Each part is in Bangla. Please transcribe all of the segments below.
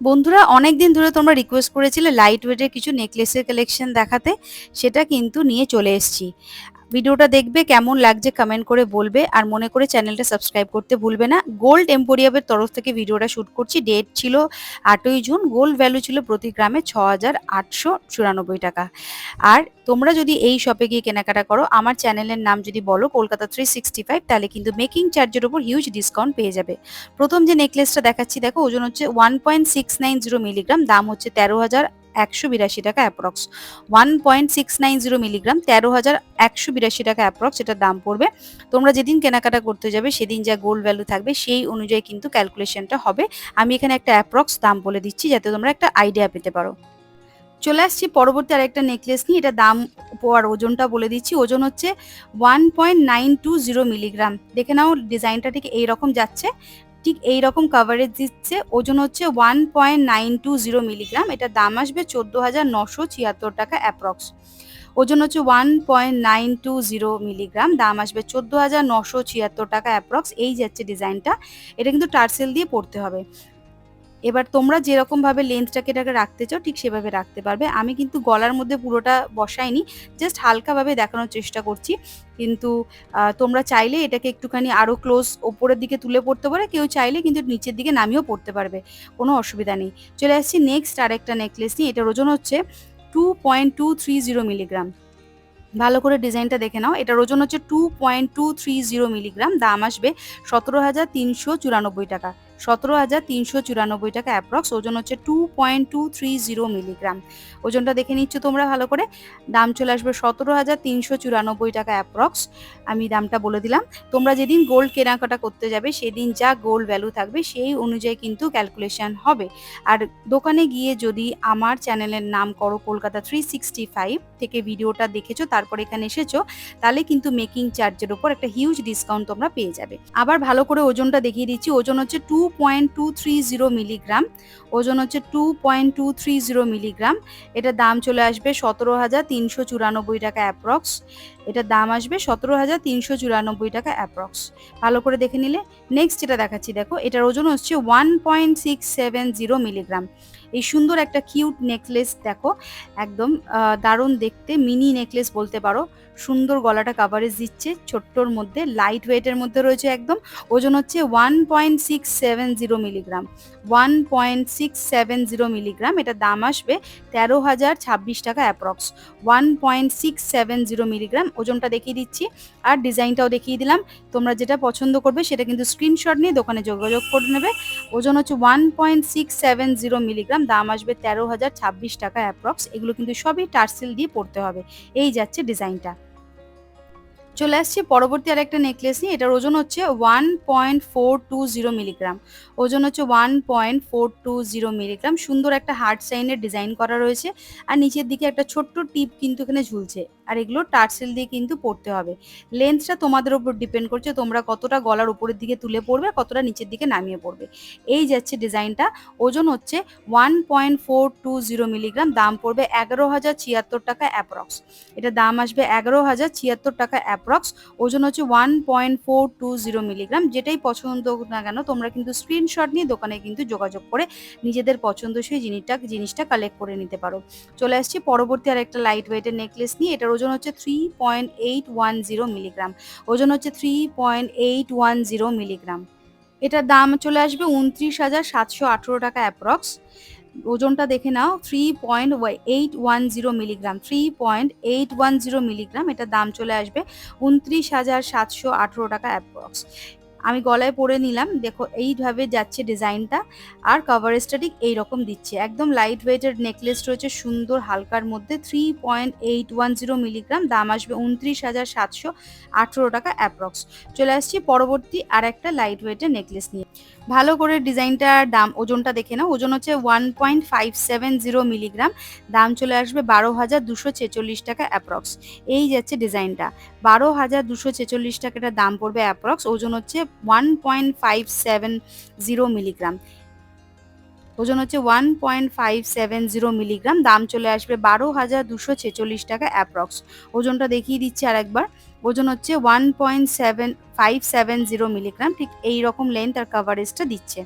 বন্ধুরা, অনেকদিন ধরে তোমরা রিকোয়েস্ট করেছিলে লাইট ওয়েটের কিছু নেকলেসের কালেকশন দেখাতে। সেটা কিন্তু নিয়ে চলে এসেছি। ভিডিওটা দেখবে, কেমন লাগছে কমেন্ট করে বলবে, আর মনে করে চ্যানেলটা সাবস্ক্রাইব করতে ভুলবে না। গোল্ড এম্পোরিয়ামের তরফ থেকে ভিডিওটা শুট করছি। ডেট ছিল 8ই জুন। গোল্ড ভ্যালু ছিল প্রতি গ্রামে 6,894 টাকা। আর তোমরা যদি এই শপে গিয়ে কেনাকাটা করো, আমার চ্যানেলের নাম যদি বলো কলকাতা 365, তাহলে কিন্তু মেকিং চার্জের উপর হিউজ ডিসকাউন্ট পেয়ে যাবে। প্রথম যে নেকলেসটা দেখাচ্ছি দেখো, ওজন হচ্ছে 1.690 মিলিগ্রাম, দাম হচ্ছে 13,182 টাকা অ্যাপ্রক্স। 1.690 মিলিগ্রাম, 13,182 টাকা অ্যাপ্রক্স এটার দাম পড়বে। তোমরা যেদিন কেনাকাটা করতে যাবে সেদিন যা গোল্ড ভ্যালু থাকবে সেই অনুযায়ী কিন্তু ক্যালকুলেশনটা হবে। আমি এখানে একটা অ্যাপ্রক্স দাম বলে দিচ্ছি যাতে তোমরা একটা আইডিয়া পেতে পারো। চলে আসছি পরবর্তী আরেকটা নেকলেস নিয়ে। এটা দাম আর ওজনটা বলে দিচ্ছি। ওজন হচ্ছে 1.920 মিলিগ্রাম। দেখে নাও ডিজাইনটা ঠিক এইরকম যাচ্ছে, ঠিক এইরকম কাভারেজ দিচ্ছে। ওজন হচ্ছে 1.920 মিলিগ্রাম। এটার দাম আসবে 14,976 টাকা অ্যাপ্রক্স। ওজন হচ্ছে 1.920 মিলিগ্রাম, দাম আসবে 14,976 টাকা অ্যাপ্রক্স। এই যাচ্ছে ডিজাইনটা। এটা কিন্তু টার্সেল দিয়ে পড়তে হবে। এবার তোমরা যেরকম ভাবে লেন্থটাকে এটাকে রাখতে চাও ঠিক সেভাবে রাখতে পারবে। আমি কিন্তু গলার মধ্যে পুরোটা বসাইনি, জাস্ট হালকাভাবে দেখানোর চেষ্টা করছি। কিন্তু তোমরা চাইলে এটাকে একটুখানি আরো ক্লোজ ওপরের দিকে তুলে পড়তে পারে, কেউ চাইলে কিন্তু নিচের দিকে নামিয়েও পড়তে পারবে, কোনো অসুবিধা নেই। চলে আসছি নেক্সট আরেকটা নেকলেস নিয়ে। এটার ওজন হচ্ছে 2.230 মিলিগ্রাম। ভালো করে ডিজাইনটা দেখে নাও। এটার ওজন হচ্ছে 2.230 মিলিগ্রাম, দাম আসবে 17,394 টাকা। 17,394 টাকা অ্যাপ্রক্স। ওজন হচ্ছে 2.230 মিলিগ্রাম। ওজনটা দেখে নিচ্ছ তোমরা ভালো করে। দাম চলে আসবে 17,394 টাকা অ্যাপ্রক্স। আমি দামটা বলে দিলাম। তোমরা যেদিন গোল্ড কেনাকাটা করতে যাবে সেদিন যা গোল্ড ভ্যালু থাকবে সেই অনুযায়ী কিন্তু ক্যালকুলেশন হবে। আর দোকানে গিয়ে যদি আমার চ্যানেলের নাম করো কলকাতা 365 থেকে ভিডিওটা দেখেছো, তারপর এখানে এসেছো, তাহলে কিন্তু মেকিং চার্জের উপর একটা হিউজ ডিসকাউন্ট তোমরা পেয়ে যাবে। আবার ভালো করে ওজনটা দেখিয়ে দিচ্ছি। ওজন হচ্ছে 2.230 মিলিগ্রাম। ওজন হচ্ছে 2.230 মিলিগ্রাম। এটার দাম চলে আসবে 17,394 টাকা অ্যাপ্রক্স। এটার দাম আসবে 17,394 টাকা অ্যাপ্রক্স। ভালো করে দেখে নিলে। নেক্সট যেটা দেখাচ্ছি দেখো, এটার ওজন হচ্ছে 1.670 মিলিগ্রাম। এই সুন্দর একটা কিউট নেকলেস দেখো, একদম দারুণ দেখতে, মিনি নেকলেস বলতে পারো। সুন্দর গলাটা কাভারেজ দিচ্ছে, ছোট্টর মধ্যে, লাইট ওয়েটের মধ্যে রয়েছে একদম। ওজন হচ্ছে 1.670 মিলিগ্রাম। 1.670 মিলিগ্রাম। এটার দাম আসবে 13,026 টাকা অ্যাপ্রক্স। 1.670 মিলিগ্রাম। ওজনটা দেখিয়ে দিচ্ছি আর ডিজাইনটাও দেখিয়ে দিলাম। তোমরা যেটা পছন্দ করবে সেটা কিন্তু স্ক্রিনশট নিয়ে দোকানে যোগাযোগ করে নেবে। ওজন হচ্ছে 1.670 মিলিগ্রাম, দাম আসবে 13,026 টাকা অ্যাপ্রক্স। এগুলো কিন্তু সবই টার্সেল দিয়ে পড়তে হবে। এই যাচ্ছে ডিজাইনটা। চলে আসছি পরবর্তী আরেকটা নেকলেস নিয়ে। এটার ওজন হচ্ছে 1.420 মিলিগ্রাম। ওজন হচ্ছে 1.420 মিলিগ্রাম। সুন্দর একটা হার্ট সাইনের ডিজাইন করা রয়েছে, আর নিচের দিকে একটা ছোট্ট টিপ কিন্তু এখানে ঝুলছে। আর এগুলো টার্সেল দিয়ে কিন্তু পড়তে হবে। লেন্থটা তোমাদের উপর ডিপেন্ড করছে, তোমরা কতটা গলার উপরের দিকে তুলে পড়বে, কতটা নিচের দিকে নামিয়ে পড়বে। এই যাচ্ছে ডিজাইনটা। ওজন হচ্ছে 1.420 মিলিগ্রাম, দাম পড়বে 11,076 টাকা অ্যাপ্রক্স। এটা দাম আসবে 11,076 টাকা অ্যাপ্রক্স। ওজন হচ্ছে 1.420 মিলিগ্রাম। যেটাই পছন্দ হোক না কেন তোমরা কিন্তু স্ক্রিনশট নিয়ে দোকানে কিন্তু যোগাযোগ করে নিজেদের পছন্দসই জিনিসটা কালেক্ট করে নিতে পারো। চলে আসছি পরবর্তী আর একটা লাইট ওয়েটের নেকলেস নিয়ে। এটার ওজন হচ্ছে 3.810 মিলিগ্রাম। ওজন হচ্ছে 3.810 মিলিগ্রাম। এটার দাম চলে আসবে 29,718 টাকা অ্যাপ্রক্স। ওজনটা দেখে নাও। 3.810 মিলিগ্রাম। 3.810 মিলিগ্রাম। এটার দাম চলে আসবে 29,718 টাকা অ্যাপ্রক্স। আমি গলায় পরে নিলাম, দেখো এইভাবে যাচ্ছে ডিজাইনটা। আর কাভারেজটা ঠিক এইরকম দিচ্ছে, একদম লাইট ওয়েটের নেকলেস রয়েছে, সুন্দর হালকার মধ্যে। 3.810 মিলিগ্রাম, দাম আসবে 29,718 টাকা অ্যাপ্রক্স। চলে আসছি পরবর্তী আর একটা লাইট ওয়েটের নেকলেস নিয়ে। ভালো করে ডিজাইনটার দাম ওজনটা দেখে নাও। ওজন হচ্ছে 1.570 মিলিগ্রাম। দাম চলে আসবে 12,246 টাকা অ্যাপ্রক্স। এই যাচ্ছে ডিজাইনটা। 12,246 টাকাটার দাম পড়বে অ্যাপ্রক্স। ওজন হচ্ছে 1.570 মিলিগ্রাম। ওজন হচ্ছে 1.570 মিলিগ্রাম, দাম চলে আসবে 12,246 টাকা অ্যাপ্রক্স। ওজনটা দেখিয়ে দিচ্ছি আরেকবার। ওজন হচ্ছে 1.7570 মিলিগ্রাম, ঠিক এই রকম লেন্থ আর কাভারেজটা দিচ্ছে।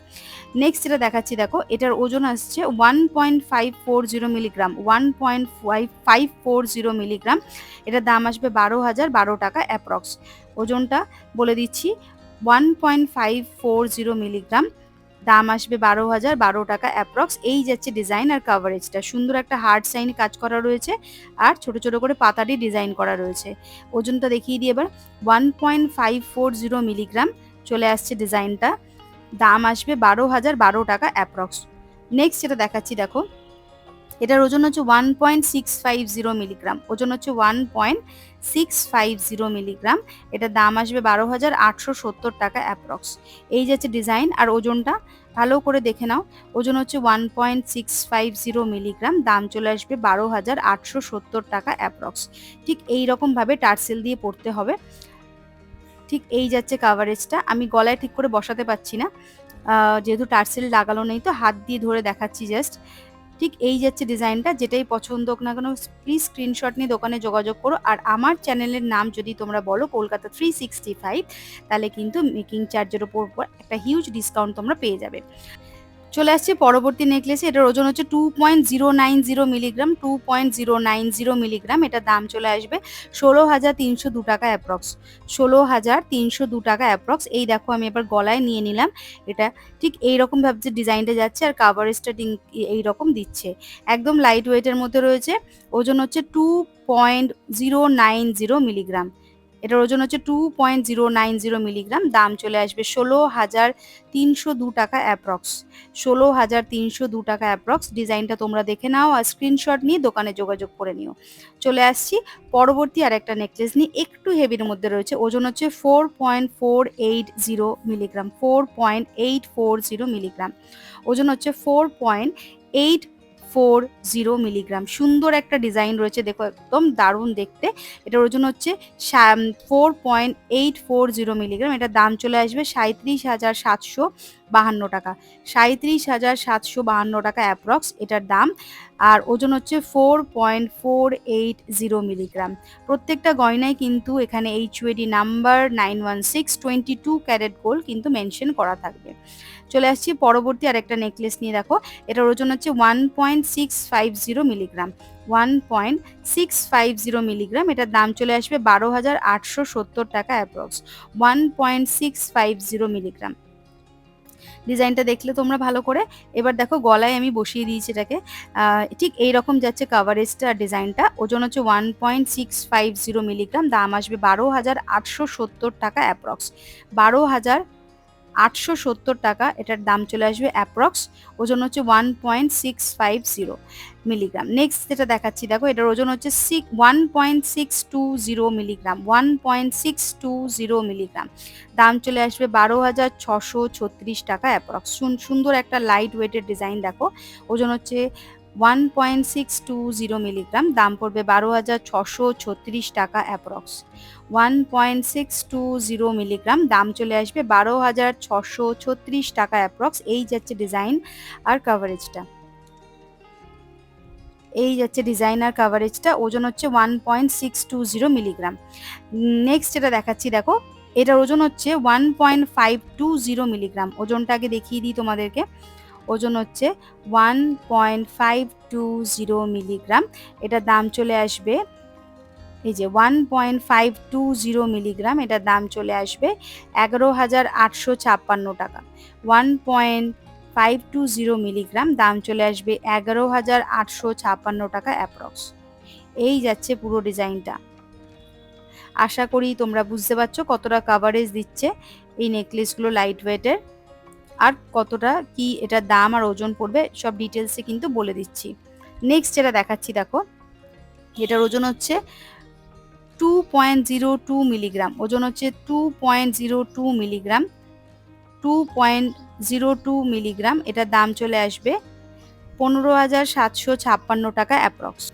নেক্সট যেটা দেখাচ্ছি দেখো, এটার ওজন আসছে 1.540 মিলিগ্রাম, 1.540 মিলিগ্রাম। এটার দাম আসবে 12,012 টাকা অ্যাপ্রক্স। ওজনটা বলে দিচ্ছি, 1.540 মিলিগ্রাম, দাম আসবে 12,012 টাকা অ্যাপ্রক্স। এই যাচ্ছে ডিজাইন আর কাভারেজটা। সুন্দর একটা হার্ট সাইন কাজ করা রয়েছে আর ছোট ছোট করে পাতাটি ডিজাইন করা রয়েছে। ওজনটা দেখিয়ে দিই এবার। 1.540 মিলিগ্রাম চলে আসছে ডিজাইনটা, দাম আসবে 12,012 টাকা অ্যাপ্রক্স। নেক্সট যেটা দেখাচ্ছি দেখো, এটার ওজন হচ্ছে 1.650 মিলিগ্রাম, ওজন হচ্ছে 1.650 মিলিগ্রাম। এটার দাম আসবে 12,870 টাকা অ্যাপ্রক্স। এই যাচ্ছে ডিজাইন আর ওজনটা ভালো করে দেখে নাও। ওজন হচ্ছে 1.650 মিলিগ্রাম, দাম চলে আসবে 12,870 টাকা অ্যাপ্রক্স। ঠিক এই রকমভাবে টার্সেল দিয়ে পড়তে হবে। ঠিক এই যাচ্ছে কাভারেজটা। আমি গলায় ঠিক করে বসাতে পারছি না, যেহেতু টার্সেল লাগানো নেই, তো হাত দিয়ে ধরে দেখাচ্ছি জাস্ট। ঠিক এই যাচ্ছে ডিজাইনটা। যেটাই পছন্দ হোক না কেন প্লিজ স্ক্রিনশট নিয়ে দোকানে যোগাযোগ করো। আর আমার চ্যানেলের নাম যদি তোমরা বলো কলকাতা 365, তাহলে কিন্তু মেকিং চার্জের ওপর একটা হিউজ ডিসকাউন্ট তোমরা পেয়ে যাবে। চলে আসছে পরবর্তী নেকলেসে। এটার ওজন হচ্ছে 2.090 মিলিগ্রাম, 2.090 মিলিগ্রাম। এটার দাম চলে আসবে 16,302 টাকা অ্যাপ্রক্স, 16,302 টাকা অ্যাপ্রক্স। এই দেখো আমি এবার গলায় নিয়ে নিলাম। এটা ঠিক এইরকম ভাবে যে ডিজাইনটা যাচ্ছে আর কাভারেজটা এইরকম দিচ্ছে। একদম লাইট ওয়েটের মধ্যে রয়েছে। ওজন হচ্ছে 2.090 মিলিগ্রাম। এটার ওজন হচ্ছে 2.090 মিলিগ্রাম, দাম চলে আসবে 16,302 টাকা অ্যাপ্রক্স, 16,302 টাকা অ্যাপ্রক্স। ডিজাইনটা তোমরা দেখে নাও আর স্ক্রিনশট নিয়ে দোকানে যোগাযোগ করে নিও। চলে আসছি পরবর্তী আর একটা নেকলেস নিয়ে, একটু হেভির মধ্যে রয়েছে। ওজন হচ্ছে 4.480 মিলিগ্রাম, 4.840 মিলিগ্রাম। ওজন হচ্ছে 4.840 মিলিগ্রাম। সুন্দর একটা ডিজাইন রয়েছে, দেখো একদম দারুণ দেখতে। এটার ওজন হচ্ছে 4.840 মিলিগ্রাম। এটার দাম চলে আসবে 37,752 টাকা, 37,752 টাকা অ্যাপ্রক্স এটার দাম। আর ওজন হচ্ছে 4.480 মিলিগ্রাম। প্রত্যেকটা গয়নায় কিন্তু এখানে HUAD নাম্বার 916 22 ক্যারেট গোল্ড কিন্তু মেনশন করা থাকবে। চলে আসছি পরবর্তী আরেকটা নেকলেস নিয়ে। দেখো এটার ওজন হচ্ছে 1.650 মিলিগ্রাম, 1.650 মিলিগ্রাম। এটার দাম চলে আসবে 12,870 টাকা অ্যাপ্রক্স, 1.650 মিলিগ্রাম। ডিজাইনটা দেখলে তোমরা ভালো করে। এবার দেখো গলায় আমি বসিয়ে দিয়েছি এটাকে। ঠিক এইরকম যাচ্ছে কাভারেজটা আর ডিজাইনটা। ওজন হচ্ছে 1.650 মিলিগ্রাম, দাম আসবে 12,870 টাকা অ্যাপ্রক্স, 12,870 টাকা এটার দাম চলে আসবে অ্যাপ্রক্স। ওজন হচ্ছে 1.650 মিলিগ্রাম। নেক্সট যেটা দেখাচ্ছি দেখো, এটার ওজন হচ্ছে 1.620 মিলিগ্রাম, 1.620 মিলিগ্রাম। দাম চলে আসবে 12,636 টাকা অ্যাপ্রক্স। সুন্দর একটা লাইট ওয়েটের ডিজাইন দেখো। ওজন হচ্ছে 1.620 মিলিগ্রাম, দাম পড়বে 12,636 টাকা অ্যাপ্রক্স, 1.620 মিলিগ্রাম। দাম চলে আসবে 12,636 টাকা অ্যাপ্রক্স। এই যাচ্ছে ডিজাইন আর কাভারেজটা, এই যাচ্ছে ডিজাইন আর কাভারেজটা। ওজন হচ্ছে 1.620 মিলিগ্রাম। নেক্সট যেটা দেখাচ্ছি দেখো, এটার ওজন হচ্ছে 1.520 মিলিগ্রাম। ওজনটা আগে দেখিয়ে দিই তোমাদেরকে। ওজন হচ্ছে 1.520 মিলিগ্রাম। এটার দাম চলে আসবে, এই যে 1.520 মিলিগ্রাম, এটার দাম চলে আসবে 11,856 টাকা, 1.520 মিলিগ্রাম, দাম চলে আসবে 11,856 টাকা অ্যাপ্রক্স। এই যাচ্ছে পুরো ডিজাইনটা। আশা করি তোমরা বুঝতে পারছো কতটা কাভারেজ দিচ্ছে এই নেকলেসগুলো লাইট ওয়েটের, আর কতটা কি এটার দাম আর ওজন পড়বে সব ডিটেলসে কিন্তু বলে দিচ্ছি। নেক্সট যেটা দেখাচ্ছি দেখো, এটার ওজন হচ্ছে 2.02 মিলিগ্রাম, ওজন হচ্ছে 2.02 মিলিগ্রাম, 2.02 মিলিগ্রাম। এটার দাম চলে আসবে 15,756 টাকা অ্যাপ্রক্স।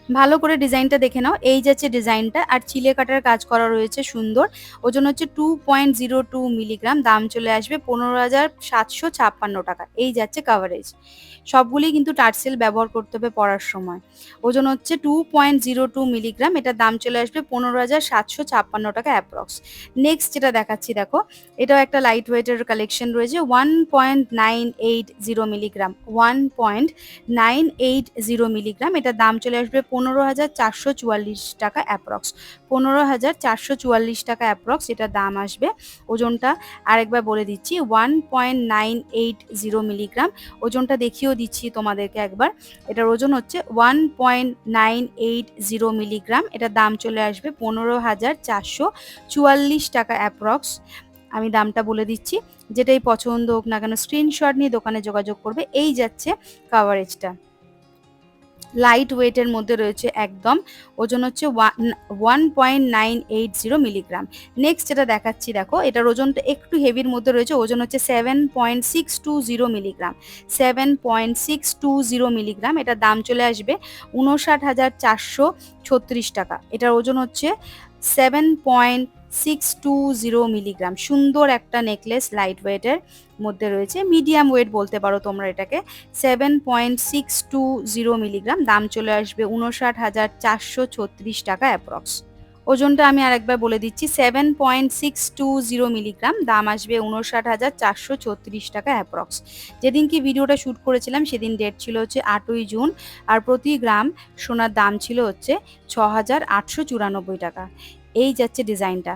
ভালো করে ডিজাইনটা দেখে নাও। এই যাচ্ছে ডিজাইনটা, আর চিলে কাটার কাজ করা রয়েছে সুন্দর। ওজন হচ্ছে 2.02 মিলিগ্রাম, দাম চলে আসবে 15,756 টাকা। এই যাচ্ছে কাভারেজ। সবগুলি কিন্তু টার্সেল ব্যবহার করতে হবে পরার সময়। ওজন হচ্ছে 2.02 মিলিগ্রাম, এটার দাম চলে আসবে 15,756 টাকা অ্যাপ্রক্স। নেক্সট যেটা দেখাচ্ছি দেখো, এটাও একটা লাইট ওয়েটের কালেকশন রয়েছে। 1.980 মিলিগ্রাম, 1.980 মিলিগ্রাম, এটার দাম চলে আসবে 15,444 টাকা অ্যাপ্রক্স। 15,444 টাকা অ্যাপ্রক্স এটার দাম আসবে। ওজনটা আরেকবার বলে দিচ্ছি, 1.980 মিলিগ্রাম। ওজনটা দেখিয়েও দিচ্ছি তোমাদেরকে একবার। এটার ওজন হচ্ছে 1.980 মিলিগ্রাম, এটার দাম চলে আসবে 15,444 টাকা অ্যাপ্রক্স। আমি দামটা বলে দিচ্ছি, যেটাই পছন্দ হোক না কেন স্ক্রিনশট নিয়ে দোকানে যোগাযোগ করবে। এই যাচ্ছে কাভারেজটা, লাইট ওয়েটের মধ্যে রয়েছে একদম। ওজন হচ্ছে 1.980 মিলিগ্রাম। নেক্সট যেটা দেখাচ্ছি দেখো, এটার ওজনটা একটু হেভির মধ্যে রয়েছে। ওজন হচ্ছে 7.620 মিলিগ্রাম, 7.620 মিলিগ্রাম, এটার দাম চলে আসবে 59,436 টাকা। এটার ওজন হচ্ছে 7.620 মিলিগ্রাম। সুন্দর একটা নেকলেস, লাইট ওয়েটের মধ্যে রয়েছে, মিডিয়াম ওয়েট বলতে পারো তোমরা এটাকে। 7.620 মিলিগ্রাম, দাম চলে আসবে 59,436 টাকা অ্যাপ্রক্স। ওজনটা আমি আরেকবার বলে দিচ্ছি, 7.620 মিলিগ্রাম, দাম আসবে 59,436 টাকা অ্যাপ্রক্স। যেদিন কি ভিডিওটা শ্যুট করেছিলাম সেদিন ডেট ছিল হচ্ছে 8ই জুন, আর প্রতি গ্রাম সোনার দাম ছিল হচ্ছে 6,894 টাকা। এই যাচ্ছে ডিজাইনটা।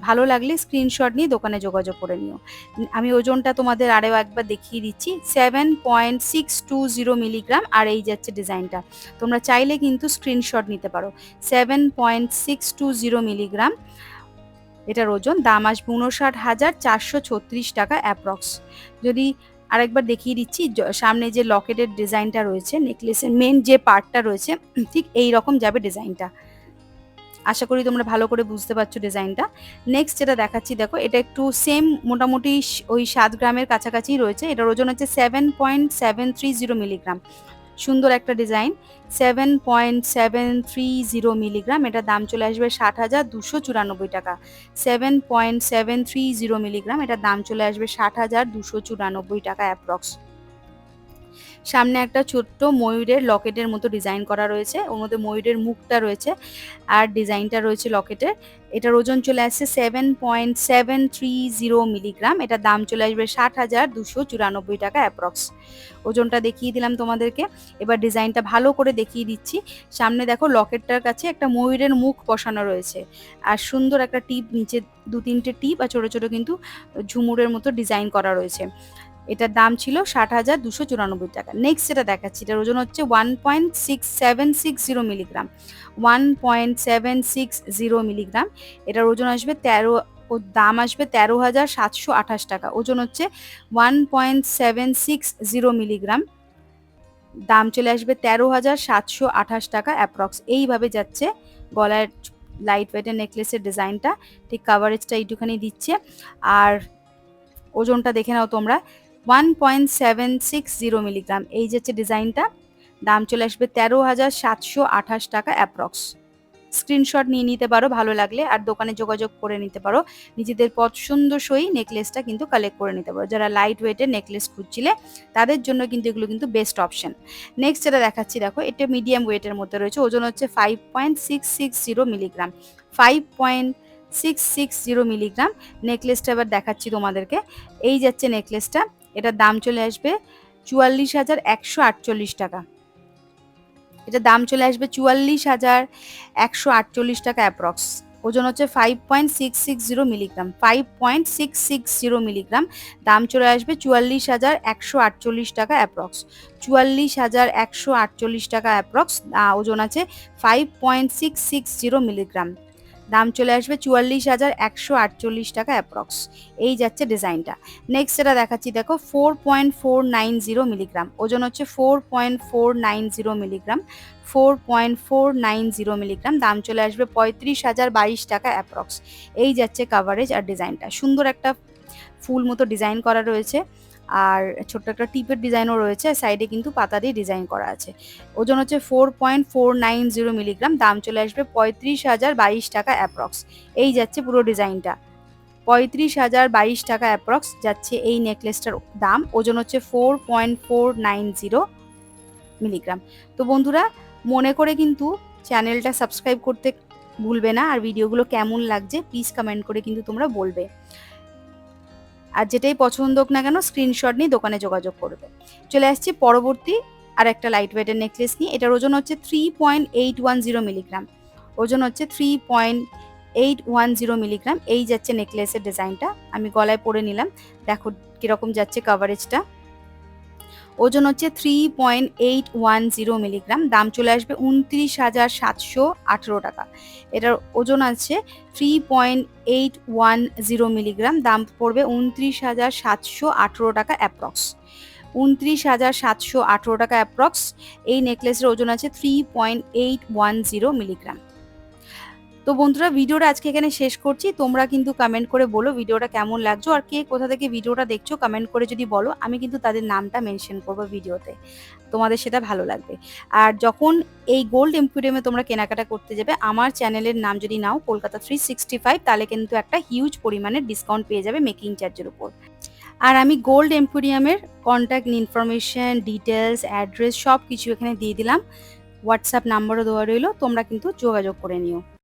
ভালো লাগলে স্ক্রিনশট নিয়ে দোকানে যোগাযোগ করে নিও। আমি ওজনটা তোমাদের আরও একবার দেখিয়ে দিচ্ছি, 7.620 মিলিগ্রাম, আর এই যাচ্ছে ডিজাইনটা। তোমরা চাইলে কিন্তু স্ক্রিনশট নিতে পারো। 7.620 মিলিগ্রাম এটার ওজন, দাম আসবে 59,436 টাকা অ্যাপ্রক্স। যদি আরেকবার দেখিয়ে দিচ্ছি, সামনে যে লকেটের ডিজাইনটা রয়েছে, নেকলেসের মেন যে পার্টটা রয়েছে, ঠিক এই রকম যাবে ডিজাইনটা। আশা করি তোমরা ভালো করে বুঝতে পারছো ডিজাইনটা। নেক্সট যেটা দেখাচ্ছি দেখো, এটা একটু সেম মোটামুটি ওই 7 গ্রামের কাছাকাছি রয়েছে। এটার ওজন হচ্ছে 7.730 মিলিগ্রাম। সুন্দর একটা ডিজাইন, 7.730 মিলিগ্রাম, এটার দাম চলে আসবে 60,294 টাকা। 7.730 মিলিগ্রাম, এটার দাম চলে আসবে 60,294 টাকা অ্যাপ্রক্স। সামনে একটা ছোট্ট ময়ূরের লকেটের মতো ডিজাইন করা রয়েছে, ওর মধ্যে ময়ূরের মুখটা রয়েছে আর ডিজাইনটা রয়েছে লকেটের। এটার ওজন চলে আসছে 7.730 মিলিগ্রাম, এটার দাম চলে আসবে 60,294 টাকা অ্যাপ্রক্স। ওজনটা দেখিয়ে দিলাম তোমাদেরকে, এবার ডিজাইনটা ভালো করে দেখিয়ে দিচ্ছি। সামনে দেখো লকেটটার কাছে একটা ময়ূরের মুখ বসানো রয়েছে, আর সুন্দর একটা টিপ, নিচে 2-3টে টিপ আর ছোট ছোট কিন্তু ঝুমুরের মতো ডিজাইন করা রয়েছে। এটার দাম ছিল 60,294 টাকা। নেক্সট যেটা দেখাচ্ছি, এটার ওজন হচ্ছে 1.6760 মিলিগ্রাম, 1.760 মিলিগ্রাম, এটার ওজন আসবে দাম আসবে 13,728 টাকা। ওজন হচ্ছে 1.760 মিলিগ্রাম, দাম চলে আসবে 13,728 টাকা অ্যাপ্রক্স। এইভাবে যাচ্ছে গলার লাইট ওয়েটের নেকলেসের ডিজাইনটা, ঠিক কাভারেজটা এইটুখানি দিচ্ছে। আর ওজনটা দেখে নাও তোমরা, 1.760 মিলিগ্রাম। এই যে হচ্ছে ডিজাইনটা, দাম চলে আসবে 13,728 টাকা অ্যাপ্রক্স। স্ক্রিনশট নিয়ে নিতে পারো ভালো লাগলে, আর দোকানে যোগাযোগ করে নিতে পারো। নিজেদের পছন্দসই নেকলেসটা কিন্তু কালেক্ট করে নিতে পারো। যারা লাইট ওয়েটের নেকলেস খুঁজছিলে তাদের জন্য কিন্তু এগুলো কিন্তু বেস্ট অপশন। নেক্সট যেটা দেখাচ্ছি দেখো, এটা মিডিয়াম ওয়েটের মধ্যে রয়েছে। ওজন হচ্ছে 5.660 মিলিগ্রাম, 5.660 মিলিগ্রাম। নেকলেসটা এবার দেখাচ্ছি তোমাদেরকে। এই যাচ্ছে নেকলেসটা, এটার দাম চলে আসবে 44,148 টাকা। এটার দাম চলে আসবে 44,148 টাকা অ্যাপ্রক্স। ওজন হচ্ছে 5.660 মিলিগ্রাম, 5.660 মিলিগ্রাম, দাম চলে আসবে 44,148 টাকা অ্যাপ্রক্স। 44,148 টাকা অ্যাপ্রক্স, ওজন আছে 5.660 মিলিগ্রাম, দাম চলে আসবে 44,148 টাকা অ্যাপ্রক্স। এই যাচ্ছে ডিজাইনটা। নেক্সট যেটা দেখাচ্ছি দেখো, 4.490 মিলিগ্রাম, ওজন হচ্ছে 4.490 মিলিগ্রাম, 4.490 মিলিগ্রাম, দাম চলে আসবে 35,022 টাকা অ্যাপ্রক্স। এই যাচ্ছে কাভারেজ আর ডিজাইনটা। সুন্দর একটা ফুল মতো ডিজাইন করা রয়েছে, আর ছোট্ট একটা টিপের ডিজাইনও রয়েছে, সাইডে কিন্তু পাতা দিয়ে ডিজাইন করা আছে। ওজন হচ্ছে 4.490 মিলিগ্রাম, দাম চলে আসবে 35,022 টাকা অ্যাপ্রক্স। এই যাচ্ছে পুরো ডিজাইনটা, 35,022 টাকা অ্যাপ্রক্স যাচ্ছে এই নেকলেসটার দাম। ওজন হচ্ছে 4.490 মিলিগ্রাম। তো বন্ধুরা, মনে করে কিন্তু চ্যানেলটা সাবস্ক্রাইব করতে ভুলবে না, আর ভিডিওগুলো কেমন লাগছে প্লিজ কমেন্ট করে কিন্তু তোমরা বলবে। আর যেটাই পছন্দ হোক না কেন স্ক্রিনশট নিয়ে দোকানে যোগাযোগ করবে। চলে আসছি পরবর্তী আর একটা লাইট ওয়েটের নেকলেস নিয়ে। এটার ওজন হচ্ছে 3.810 মিলিগ্রাম, ওজন হচ্ছে 3.810 মিলিগ্রাম। এই যাচ্ছে নেকলেসের ডিজাইনটা, আমি গলায় পরে নিলাম, দেখো কিরকম যাচ্ছে কাভারেজটা। ওজন হচ্ছে 3.810 মিলিগ্রাম, দাম চলে আসবে 29,718 টাকা। এটার ওজন আছে 3.810 মিলিগ্রাম, দাম পড়বে 29,718 টাকা অ্যাপ্রক্স। 29,718 টাকা অ্যাপ্রক্স। এই নেকলেসের ওজন আছে 3.810 মিলিগ্রাম। তো বন্ধুরা, ভিডিওটা আজকে এখানে শেষ করছি। তোমরা কিন্তু কমেন্ট করে বলো ভিডিওটা কেমন লাগছো, আর কে কোথা থেকে ভিডিওটা দেখছো কমেন্ট করে যদি বলো, আমি কিন্তু তাদের নামটা মেনশন করবো ভিডিওতে, তোমাদের সেটা ভালো লাগবে। আর যখন এই গোল্ড এম্পোরিয়ামে তোমরা কেনাকাটা করতে যাবে, আমার চ্যানেলের নাম যদি নাও কলকাতা 365, তাহলে কিন্তু একটা হিউজ পরিমাণের ডিসকাউন্ট পেয়ে যাবে মেকিং চার্জের উপর। আর আমি গোল্ড এম্পোরিয়ামের কন্ট্যাক্ট ইনফরমেশন, ডিটেলস, অ্যাড্রেস সব কিছু এখানে দিয়ে দিলাম, হোয়াটসঅ্যাপ নাম্বারও দেওয়া রইলো, তোমরা কিন্তু যোগাযোগ করে নিও।